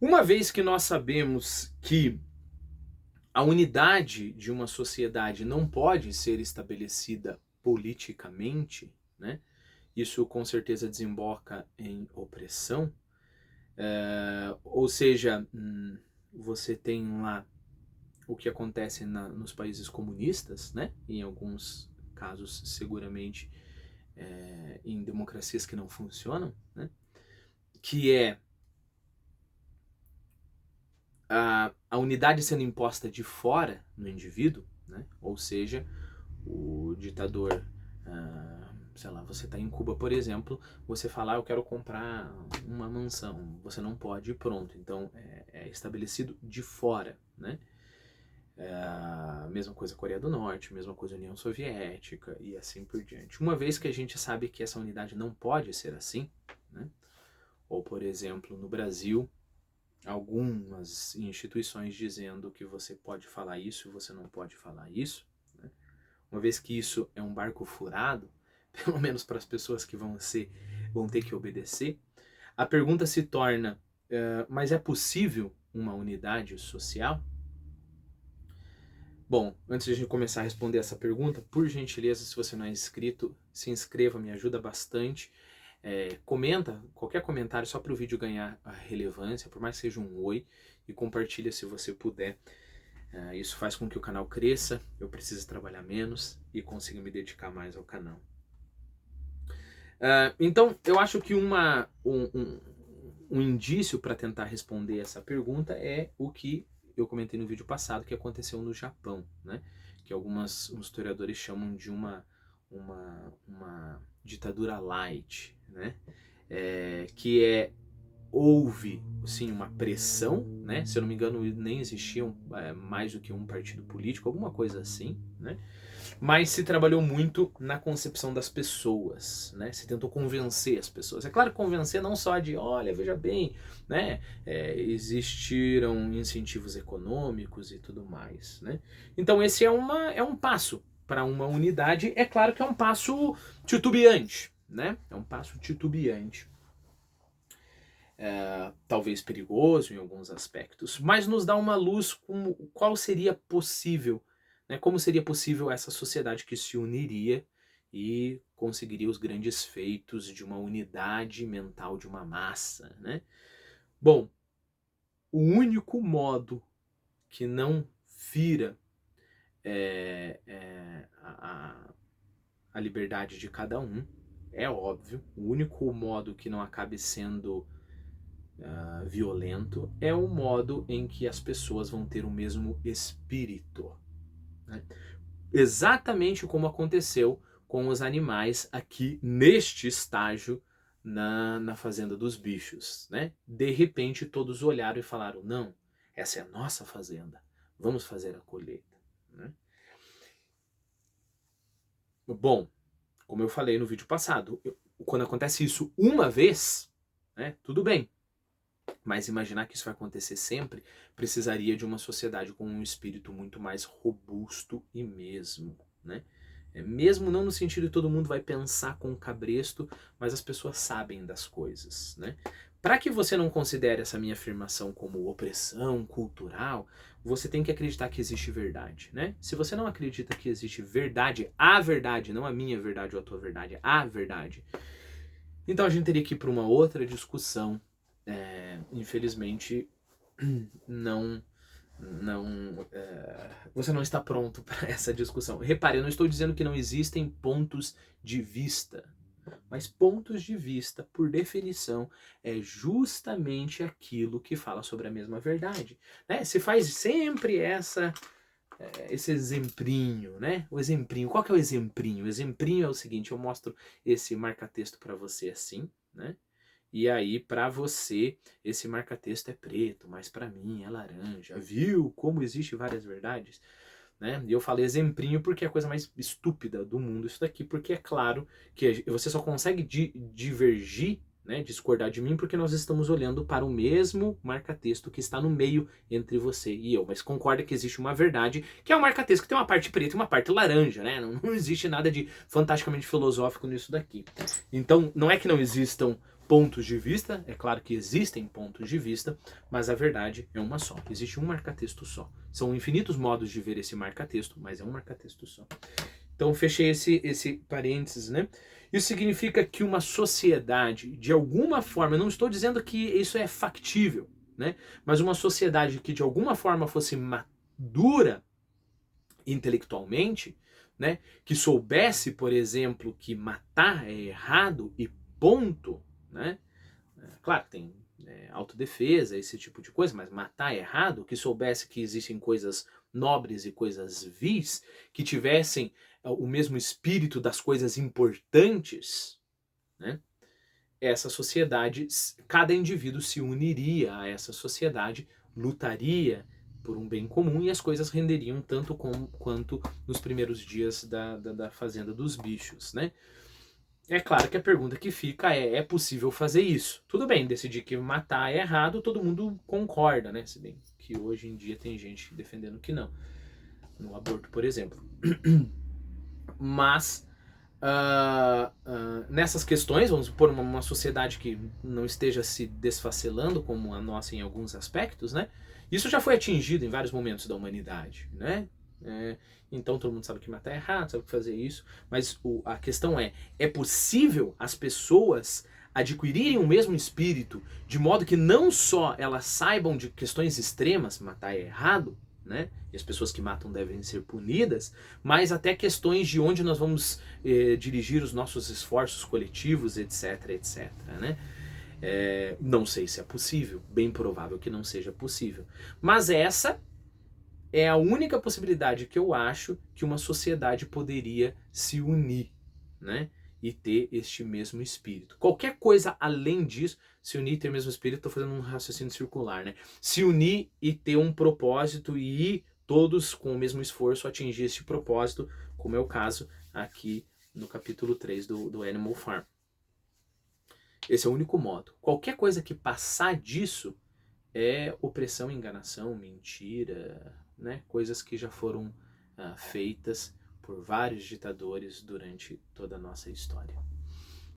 Uma vez que nós sabemos que a unidade de uma sociedade não pode ser estabelecida politicamente, né? Isso com certeza desemboca em opressão. Ou seja, você tem lá o que acontece nos países comunistas, né? Em alguns casos, seguramente, em democracias que não funcionam, né? Que é a unidade sendo imposta de fora no indivíduo, né? Ou seja, o ditador, sei lá, você está em Cuba, por exemplo, você fala, eu quero comprar uma mansão, você não pode e pronto. Então é estabelecido de fora, né? Mesma coisa Coreia do Norte, mesma coisa União Soviética e assim por diante. Uma vez que a gente sabe que essa unidade não pode ser assim, né? Ou por exemplo, no Brasil, algumas instituições dizendo que você pode falar isso e você não pode falar isso, né? Uma vez que isso é um barco furado, pelo menos para as pessoas que vão ter que obedecer, a pergunta se torna, mas é possível uma unidade social? Bom, antes de a gente começar a responder essa pergunta, por gentileza, se você não é inscrito, se inscreva, me ajuda bastante. Comenta, qualquer comentário só para o vídeo ganhar a relevância, por mais que seja um oi, e compartilha se você puder. Isso faz com que o canal cresça, eu precise trabalhar menos e consiga me dedicar mais ao canal. Então, eu acho que um indício para tentar responder essa pergunta é o que eu comentei no vídeo passado, que aconteceu no Japão, né? Que alguns historiadores chamam de uma ditadura light, né? Houve, sim, uma pressão, né? Se eu não me engano, nem existia mais do que um partido político, alguma coisa assim, né? Mas se trabalhou muito na concepção das pessoas, né? Se tentou convencer as pessoas. É claro, convencer não só de, olha, veja bem, né? Existiram incentivos econômicos e tudo mais, né? Então esse é um passo para uma unidade. É claro que é um passo titubeante, né? É um passo titubeante. Talvez perigoso em alguns aspectos, mas nos dá uma luz como qual seria possível, né? Como seria possível essa sociedade que se uniria e conseguiria os grandes feitos de uma unidade mental de uma massa, né? Bom, o único modo que não fira a liberdade de cada um, é óbvio, o único modo que não acabe sendo violento é o modo em que as pessoas vão ter o mesmo espírito, né? Exatamente como aconteceu com os animais aqui neste estágio na Fazenda dos Bichos, né? De repente todos olharam e falaram, não, essa é a nossa fazenda, vamos fazer a colheita, né? Bom, como eu falei no vídeo passado, quando acontece isso uma vez, né, tudo bem. Mas imaginar que isso vai acontecer sempre precisaria de uma sociedade com um espírito muito mais robusto e mesmo, né? Mesmo não no sentido de todo mundo vai pensar com cabresto, mas as pessoas sabem das coisas, né? Para que você não considere essa minha afirmação como opressão cultural, você tem que acreditar que existe verdade, né? Se você não acredita que existe verdade, a verdade, não a minha verdade ou a tua verdade, a verdade, então a gente teria que ir para uma outra discussão. Infelizmente, você não está pronto para essa discussão. Repare, eu não estou dizendo que não existem pontos de vista, mas pontos de vista, por definição, é justamente aquilo que fala sobre a mesma verdade, né? Se faz sempre esse exemplinho, né? O exemplinho. Qual que é o exemplinho? O exemplinho é o seguinte, eu mostro esse marca-texto para você assim, né? E aí, para você, esse marca-texto é preto, mas para mim é laranja. Viu como existe várias verdades? Né? E eu falei exemplinho porque é a coisa mais estúpida do mundo isso daqui, porque é claro que você só consegue divergir, né, discordar de mim, porque nós estamos olhando para o mesmo marca-texto que está no meio entre você e eu. Mas concorda que existe uma verdade, que é o marca-texto que tem uma parte preta e uma parte laranja, né? Não existe nada de fantasticamente filosófico nisso daqui. Então, não é que não existam pontos de vista, é claro que existem pontos de vista, mas a verdade é uma só. Existe um marca-texto só. São infinitos modos de ver esse marca-texto, mas é um marca-texto só. Então fechei esse parênteses, né? Isso significa que uma sociedade, de alguma forma, eu não estou dizendo que isso é factível, né? Mas uma sociedade que de alguma forma fosse madura intelectualmente, né? Que soubesse, por exemplo, que matar é errado e ponto, né? Claro, tem autodefesa, esse tipo de coisa, mas matar é errado, que soubesse que existem coisas nobres e coisas vis, que tivessem o mesmo espírito das coisas importantes, né? Essa sociedade, cada indivíduo se uniria a essa sociedade, lutaria por um bem comum e as coisas renderiam tanto quanto nos primeiros dias da Fazenda dos Bichos, né? É claro que a pergunta que fica é possível fazer isso? Tudo bem, decidir que matar é errado, todo mundo concorda, né? Se bem que hoje em dia tem gente defendendo que não. No aborto, por exemplo. Mas nessas questões, vamos supor uma sociedade que não esteja se desfacelando como a nossa em alguns aspectos, né? Isso já foi atingido em vários momentos da humanidade, né? Então todo mundo sabe que matar é errado, sabe que fazer isso, mas a questão é possível as pessoas adquirirem o mesmo espírito de modo que não só elas saibam de questões extremas, matar é errado, né? E as pessoas que matam devem ser punidas, mas até questões de onde nós vamos dirigir os nossos esforços coletivos, etc, etc, né? Não sei se é possível, bem provável que não seja possível, mas essa é a única possibilidade que eu acho que uma sociedade poderia se unir, né? E ter este mesmo espírito. Qualquer coisa além disso, se unir e ter o mesmo espírito, estou fazendo um raciocínio circular, né? Se unir e ter um propósito e ir todos com o mesmo esforço atingir este propósito, como é o caso aqui no capítulo 3 do Animal Farm. Esse é o único modo. Qualquer coisa que passar disso é opressão, enganação, mentira, né? Coisas que já foram feitas por vários ditadores durante toda a nossa história.